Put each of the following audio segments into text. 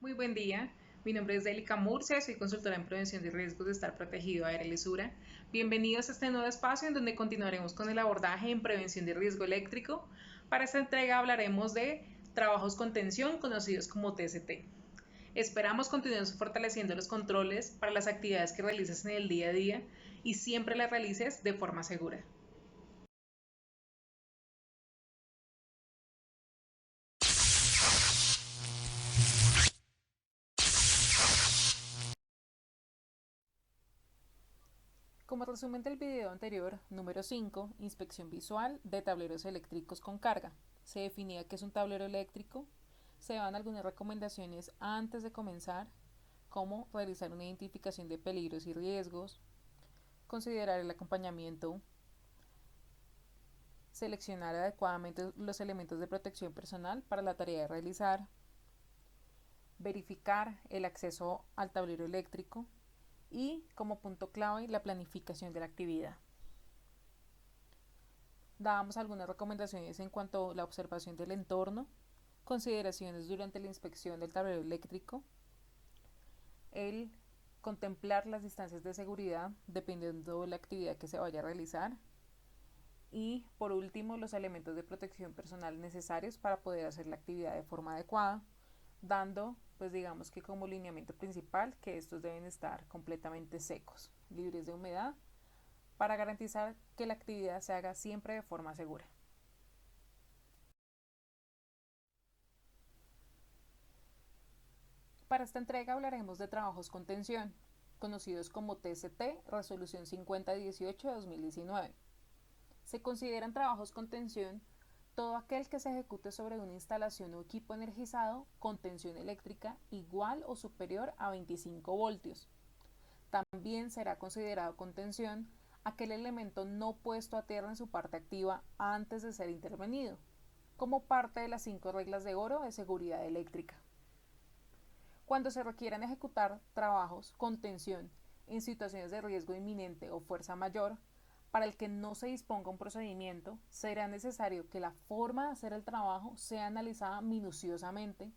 Muy buen día. Mi nombre es Delica Murcia, soy consultora en prevención de riesgos de estar protegido aire lisura. Bienvenidos a este nuevo espacio en donde continuaremos con el abordaje en prevención de riesgo eléctrico. Para esta entrega hablaremos de trabajos con tensión conocidos como TCT. Esperamos continuar fortaleciendo los controles para las actividades que realices en el día a día y siempre las realices de forma segura. Como resumen del video anterior, número 5, inspección visual de tableros eléctricos con carga. Se definía qué es un tablero eléctrico, se dan algunas recomendaciones antes de comenzar, como realizar una identificación de peligros y riesgos, considerar el acompañamiento, seleccionar adecuadamente los elementos de protección personal para la tarea de realizar, verificar el acceso al tablero eléctrico y, como punto clave, la planificación de la actividad. Dábamos algunas recomendaciones en cuanto a la observación del entorno, consideraciones durante la inspección del tablero eléctrico, el contemplar las distancias de seguridad dependiendo de la actividad que se vaya a realizar y por último los elementos de protección personal necesarios para poder hacer la actividad de forma adecuada, dando pues digamos que como lineamiento principal que estos deben estar completamente secos, libres de humedad, para garantizar que la actividad se haga siempre de forma segura. Para esta entrega hablaremos de trabajos con tensión, conocidos como TCT, Resolución 5018 de 2019. Se consideran trabajos con tensión todo aquel que se ejecute sobre una instalación o equipo energizado con tensión eléctrica igual o superior a 25 voltios. También será considerado con tensión aquel elemento no puesto a tierra en su parte activa antes de ser intervenido, como parte de las 5 reglas de oro de seguridad eléctrica. Cuando se requieran ejecutar trabajos con tensión en situaciones de riesgo inminente o fuerza mayor, para el que no se disponga un procedimiento, será necesario que la forma de hacer el trabajo sea analizada minuciosamente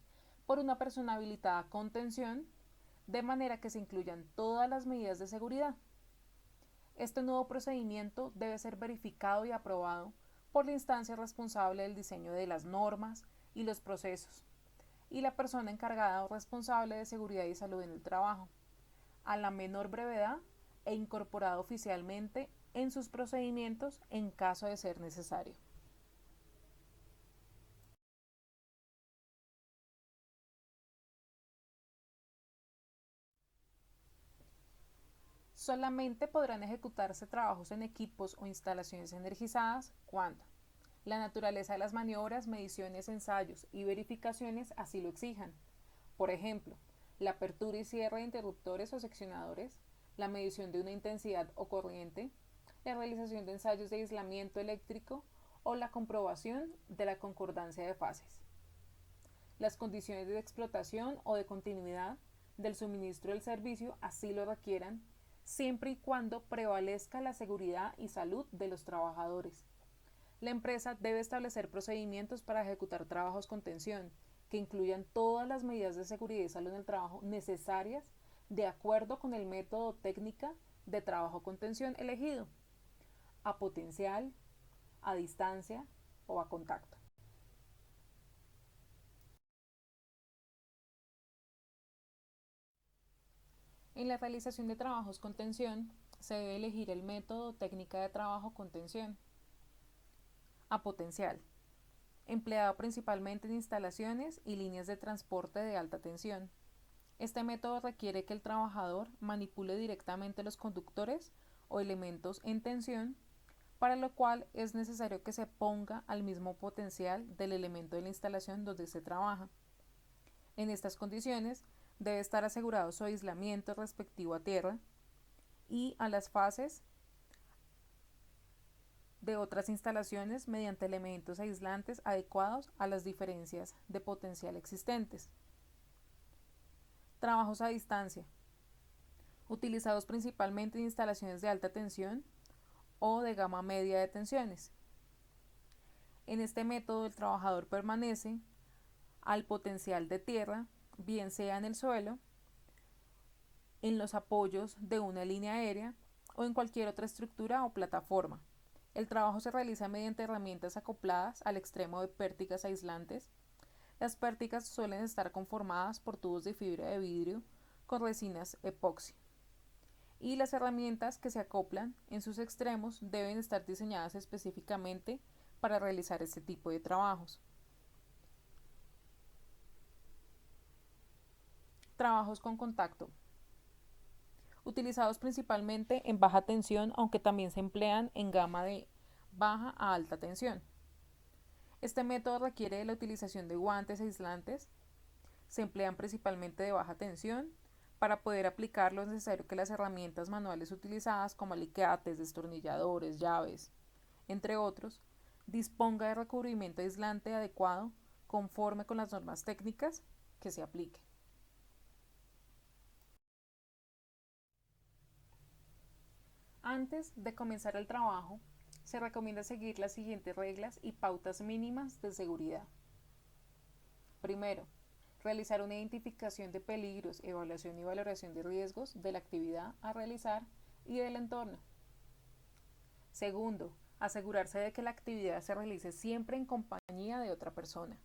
por una persona habilitada con tensión, de manera que se incluyan todas las medidas de seguridad. Este nuevo procedimiento debe ser verificado y aprobado por la instancia responsable del diseño de las normas y los procesos, y la persona encargada o responsable de seguridad y salud en el trabajo, a la menor brevedad e incorporado oficialmente en sus procedimientos en caso de ser necesario. Solamente podrán ejecutarse trabajos en equipos o instalaciones energizadas cuando la naturaleza de las maniobras, mediciones, ensayos y verificaciones así lo exijan. Por ejemplo, la apertura y cierre de interruptores o seccionadores, la medición de una intensidad o corriente, la realización de ensayos de aislamiento eléctrico o la comprobación de la concordancia de fases. Las condiciones de explotación o de continuidad del suministro del servicio así lo requieran, siempre y cuando prevalezca la seguridad y salud de los trabajadores. La empresa debe establecer procedimientos para ejecutar trabajos con tensión, que incluyan todas las medidas de seguridad y salud en el trabajo necesarias de acuerdo con el método o técnica de trabajo con tensión elegido, a potencial, a distancia o a contacto. En la realización de trabajos con tensión, se debe elegir el método o técnica de trabajo con tensión. A potencial, empleado principalmente en instalaciones y líneas de transporte de alta tensión. Este método requiere que el trabajador manipule directamente los conductores o elementos en tensión, para lo cual es necesario que se ponga al mismo potencial del elemento de la instalación donde se trabaja. En estas condiciones, debe estar asegurado su aislamiento respectivo a tierra y a las fases de otras instalaciones mediante elementos aislantes adecuados a las diferencias de potencial existentes. Trabajos a distancia, utilizados principalmente en instalaciones de alta tensión o de gama media de tensiones. En este método el trabajador permanece al potencial de tierra bien sea en el suelo, en los apoyos de una línea aérea o en cualquier otra estructura o plataforma. El trabajo se realiza mediante herramientas acopladas al extremo de pértigas aislantes. Las pértigas suelen estar conformadas por tubos de fibra de vidrio con resinas epoxi. Y las herramientas que se acoplan en sus extremos deben estar diseñadas específicamente para realizar este tipo de trabajos. Trabajos con contacto. Utilizados principalmente en baja tensión, aunque también se emplean en gama de baja a alta tensión. Este método requiere de la utilización de guantes aislantes. Se emplean principalmente de baja tensión. Para poder aplicarlo es necesario que las herramientas manuales utilizadas, como alicates, destornilladores, llaves, entre otros, disponga de recubrimiento aislante adecuado conforme con las normas técnicas que se apliquen. Antes de comenzar el trabajo, se recomienda seguir las siguientes reglas y pautas mínimas de seguridad. Primero, realizar una identificación de peligros, evaluación y valoración de riesgos de la actividad a realizar y del entorno. Segundo, asegurarse de que la actividad se realice siempre en compañía de otra persona.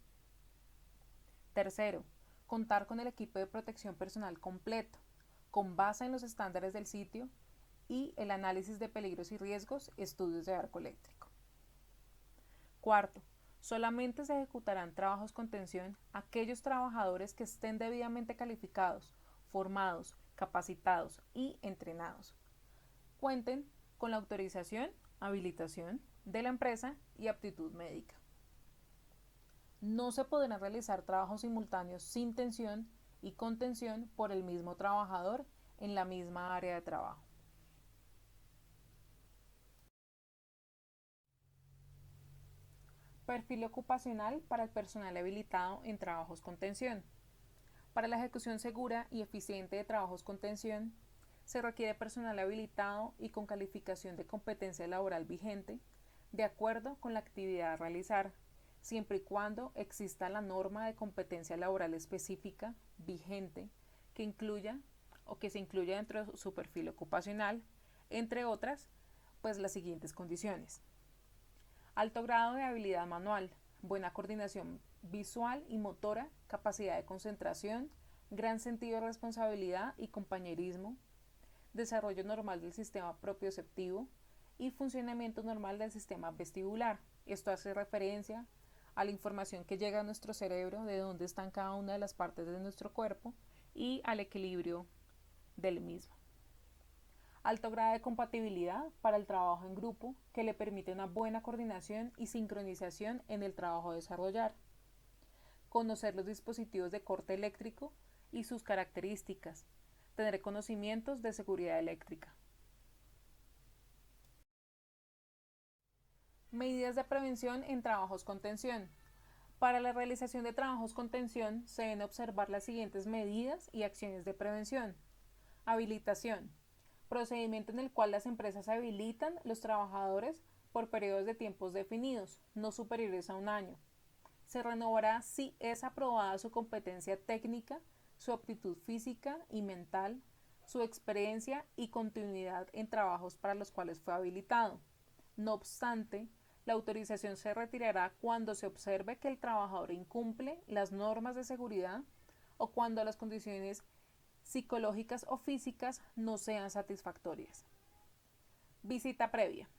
Tercero, contar con el equipo de protección personal completo, con base en los estándares del sitio y el análisis de peligros y riesgos, estudios de arco eléctrico. Cuarto, solamente se ejecutarán trabajos con tensión aquellos trabajadores que estén debidamente calificados, formados, capacitados y entrenados. Cuenten con la autorización, habilitación de la empresa y aptitud médica. No se podrán realizar trabajos simultáneos sin tensión y con tensión por el mismo trabajador en la misma área de trabajo. Perfil ocupacional para el personal habilitado en trabajos con tensión. Para la ejecución segura y eficiente de trabajos con tensión, se requiere personal habilitado y con calificación de competencia laboral vigente, de acuerdo con la actividad a realizar, siempre y cuando exista la norma de competencia laboral específica vigente que incluya o que se incluya dentro de su perfil ocupacional, entre otras, pues las siguientes condiciones: alto grado de habilidad manual, buena coordinación visual y motora, capacidad de concentración, gran sentido de responsabilidad y compañerismo, desarrollo normal del sistema propioceptivo y funcionamiento normal del sistema vestibular. Esto hace referencia a la información que llega a nuestro cerebro, de dónde están cada una de las partes de nuestro cuerpo y al equilibrio del mismo. Alto grado de compatibilidad para el trabajo en grupo, que le permite una buena coordinación y sincronización en el trabajo a desarrollar. Conocer los dispositivos de corte eléctrico y sus características. Tener conocimientos de seguridad eléctrica. Medidas de prevención en trabajos con tensión. Para la realización de trabajos con tensión se deben observar las siguientes medidas y acciones de prevención. Habilitación. Procedimiento en el cual las empresas habilitan los trabajadores por periodos de tiempos definidos, no superiores a un año. Se renovará si es aprobada su competencia técnica, su aptitud física y mental, su experiencia y continuidad en trabajos para los cuales fue habilitado. No obstante, la autorización se retirará cuando se observe que el trabajador incumple las normas de seguridad o cuando las condiciones psicológicas o físicas no sean satisfactorias. Visita previa.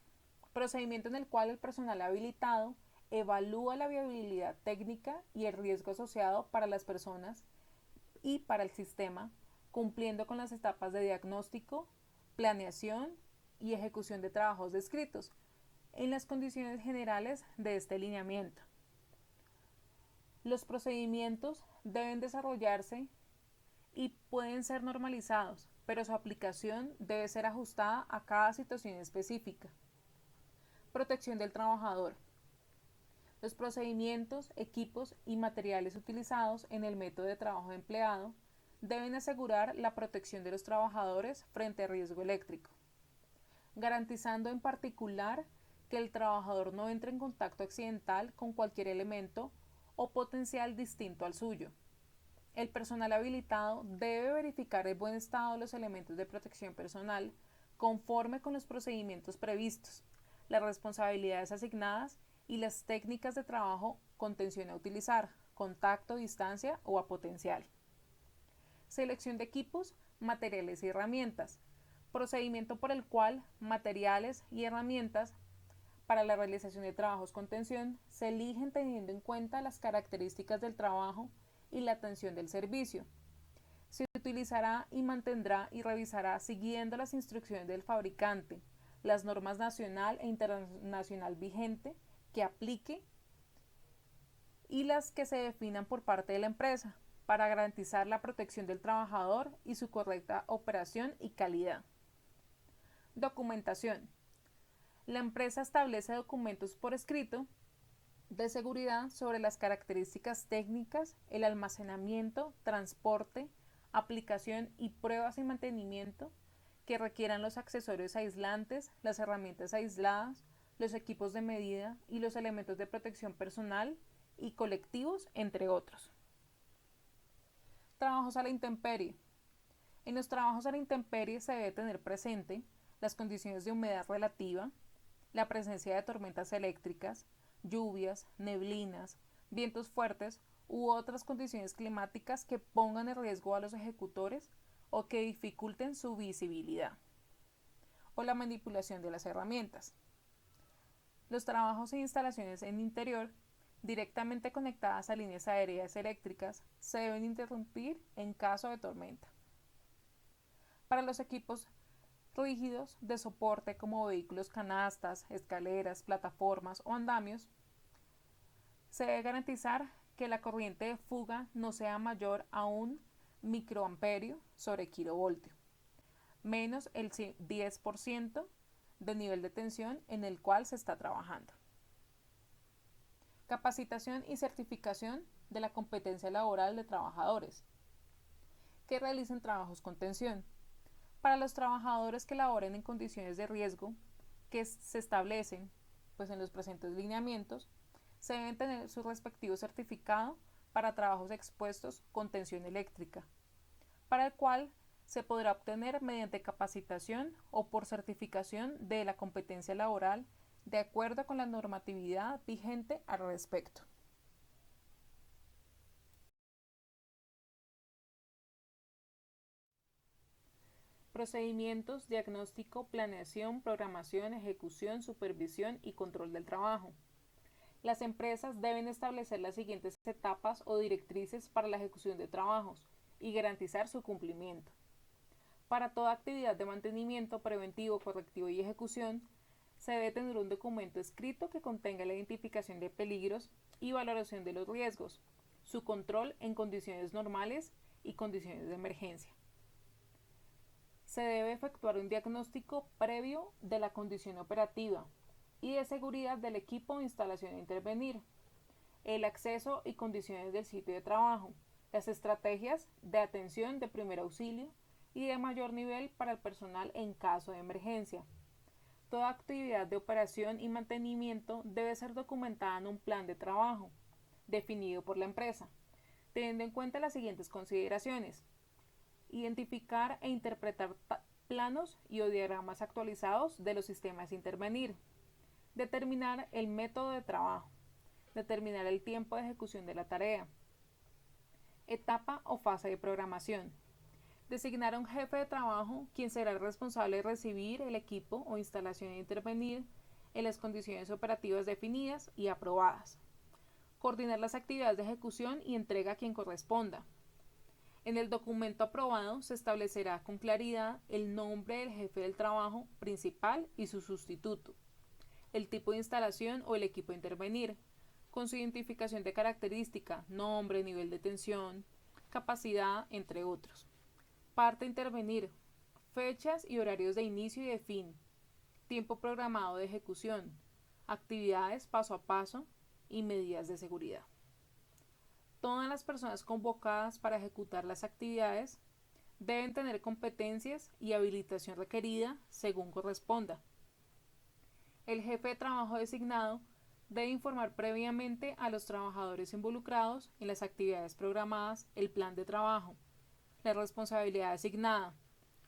Procedimiento en el cual el personal habilitado evalúa la viabilidad técnica y el riesgo asociado para las personas y para el sistema, cumpliendo con las etapas de diagnóstico, planeación y ejecución de trabajos descritos en las condiciones generales de este lineamiento. Los procedimientos deben desarrollarse y pueden ser normalizados, pero su aplicación debe ser ajustada a cada situación específica. Protección del trabajador. Los procedimientos, equipos y materiales utilizados en el método de trabajo empleado deben asegurar la protección de los trabajadores frente a riesgo eléctrico, garantizando en particular que el trabajador no entre en contacto accidental con cualquier elemento o potencial distinto al suyo. El personal habilitado debe verificar el buen estado de los elementos de protección personal conforme con los procedimientos previstos, las responsabilidades asignadas y las técnicas de trabajo con tensión a utilizar, contacto, distancia o a potencial. Selección de equipos, materiales y herramientas. Procedimiento por el cual materiales y herramientas para la realización de trabajos con tensión se eligen teniendo en cuenta las características del trabajo y la atención del servicio. Se utilizará y mantendrá y revisará siguiendo las instrucciones del fabricante, las normas nacional e internacional vigente que aplique y las que se definan por parte de la empresa para garantizar la protección del trabajador y su correcta operación y calidad. Documentación. La empresa establece documentos por escrito de seguridad sobre las características técnicas, el almacenamiento, transporte, aplicación y pruebas y mantenimiento que requieran los accesorios aislantes, las herramientas aisladas, los equipos de medida y los elementos de protección personal y colectivos, entre otros. Trabajos a la intemperie. En los trabajos a la intemperie se debe tener presente las condiciones de humedad relativa, la presencia de tormentas eléctricas, lluvias, neblinas, vientos fuertes u otras condiciones climáticas que pongan en riesgo a los ejecutores o que dificulten su visibilidad, o la manipulación de las herramientas. Los trabajos e instalaciones en interior directamente conectadas a líneas aéreas eléctricas se deben interrumpir en caso de tormenta. Para los equipos rígidos de soporte como vehículos canastas, escaleras, plataformas o andamios, se debe garantizar que la corriente de fuga no sea mayor a 1 microamperio sobre kilovoltio, menos el 10% de nivel de tensión en el cual se está trabajando. Capacitación y certificación de la competencia laboral de trabajadores que realicen trabajos con tensión. Para los trabajadores que laboren en condiciones de riesgo que se establecen en los presentes lineamientos, se deben tener su respectivo certificado para trabajos expuestos con tensión eléctrica, para el cual se podrá obtener mediante capacitación o por certificación de la competencia laboral de acuerdo con la normatividad vigente al respecto. Procedimientos, diagnóstico, planeación, programación, ejecución, supervisión y control del trabajo. Las empresas deben establecer las siguientes etapas o directrices para la ejecución de trabajos y garantizar su cumplimiento. Para toda actividad de mantenimiento preventivo, correctivo y ejecución, se debe tener un documento escrito que contenga la identificación de peligros y valoración de los riesgos, su control en condiciones normales y condiciones de emergencia. Se debe efectuar un diagnóstico previo de la condición operativa y de seguridad del equipo o instalación a intervenir, el acceso y condiciones del sitio de trabajo, las estrategias de atención de primer auxilio y de mayor nivel para el personal en caso de emergencia. Toda actividad de operación y mantenimiento debe ser documentada en un plan de trabajo definido por la empresa, teniendo en cuenta las siguientes consideraciones: identificar e interpretar planos y o diagramas actualizados de los sistemas a intervenir, determinar el método de trabajo, determinar el tiempo de ejecución de la tarea, etapa o fase de programación, designar a un jefe de trabajo quien será el responsable de recibir el equipo o instalación e intervenir en las condiciones operativas definidas y aprobadas, coordinar las actividades de ejecución y entrega a quien corresponda. En el documento aprobado se establecerá con claridad el nombre del jefe del trabajo principal y su sustituto, el tipo de instalación o el equipo a intervenir, con su identificación de característica, nombre, nivel de tensión, capacidad, entre otros. Parte a intervenir, fechas y horarios de inicio y de fin, tiempo programado de ejecución, actividades paso a paso y medidas de seguridad. Todas las personas convocadas para ejecutar las actividades deben tener competencias y habilitación requerida según corresponda. El jefe de trabajo designado debe informar previamente a los trabajadores involucrados en las actividades programadas el plan de trabajo, la responsabilidad asignada,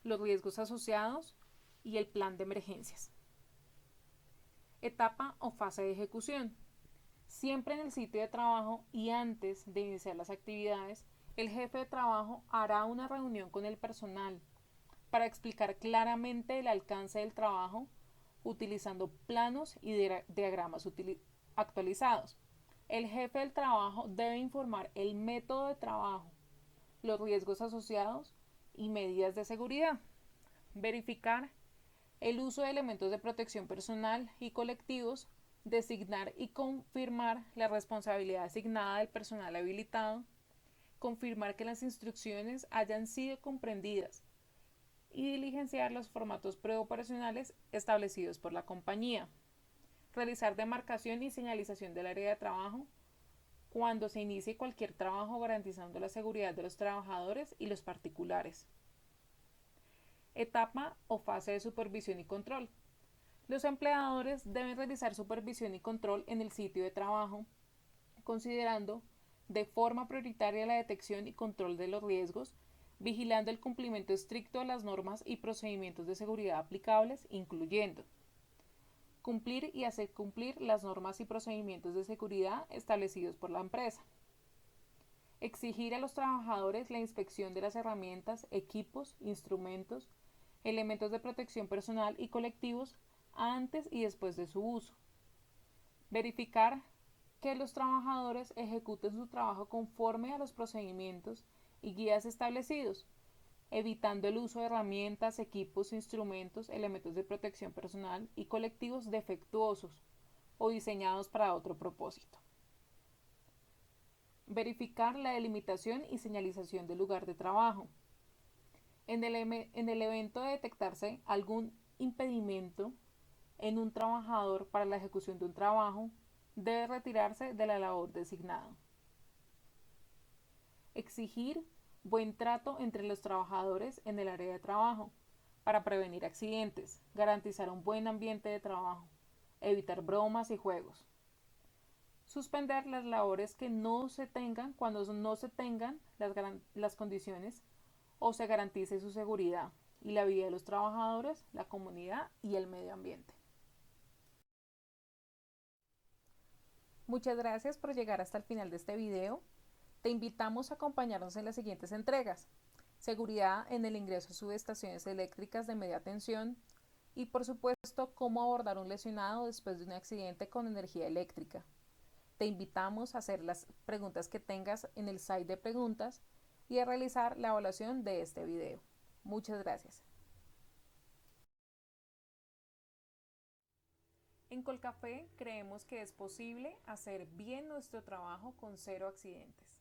los riesgos asociados y el plan de emergencias. Etapa o fase de ejecución. Siempre en el sitio de trabajo y antes de iniciar las actividades, el jefe de trabajo hará una reunión con el personal para explicar claramente el alcance del trabajo utilizando planos y diagramas actualizados. El jefe del trabajo debe informar el método de trabajo, los riesgos asociados y medidas de seguridad. Verificar el uso de elementos de protección personal y colectivos, designar y confirmar la responsabilidad asignada del personal habilitado, confirmar que las instrucciones hayan sido comprendidas y diligenciar los formatos preoperacionales establecidos por la compañía. Realizar demarcación y señalización del área de trabajo cuando se inicie cualquier trabajo garantizando la seguridad de los trabajadores y los particulares. Etapa o fase de supervisión y control. Los empleadores deben realizar supervisión y control en el sitio de trabajo, considerando de forma prioritaria la detección y control de los riesgos, vigilando el cumplimiento estricto de las normas y procedimientos de seguridad aplicables, incluyendo cumplir y hacer cumplir las normas y procedimientos de seguridad establecidos por la empresa. Exigir a los trabajadores la inspección de las herramientas, equipos, instrumentos, elementos de protección personal y colectivos antes y después de su uso. Verificar que los trabajadores ejecuten su trabajo conforme a los procedimientos y guías establecidos, evitando el uso de herramientas, equipos, instrumentos, elementos de protección personal y colectivos defectuosos o diseñados para otro propósito. Verificar la delimitación y señalización del lugar de trabajo. En el evento de detectarse algún impedimento en un trabajador para la ejecución de un trabajo, debe retirarse de la labor designada. Exigir buen trato entre los trabajadores en el área de trabajo para prevenir accidentes, garantizar un buen ambiente de trabajo, evitar bromas y juegos. Suspender las labores que no se tengan cuando no se tengan las condiciones o se garantice su seguridad y la vida de los trabajadores, la comunidad y el medio ambiente. Muchas gracias por llegar hasta el final de este video. Te invitamos a acompañarnos en las siguientes entregas: seguridad en el ingreso a subestaciones eléctricas de media tensión y, por supuesto, cómo abordar un lesionado después de un accidente con energía eléctrica. Te invitamos a hacer las preguntas que tengas en el site de preguntas y a realizar la evaluación de este video. Muchas gracias. En Colcafé creemos que es posible hacer bien nuestro trabajo con 0 accidentes.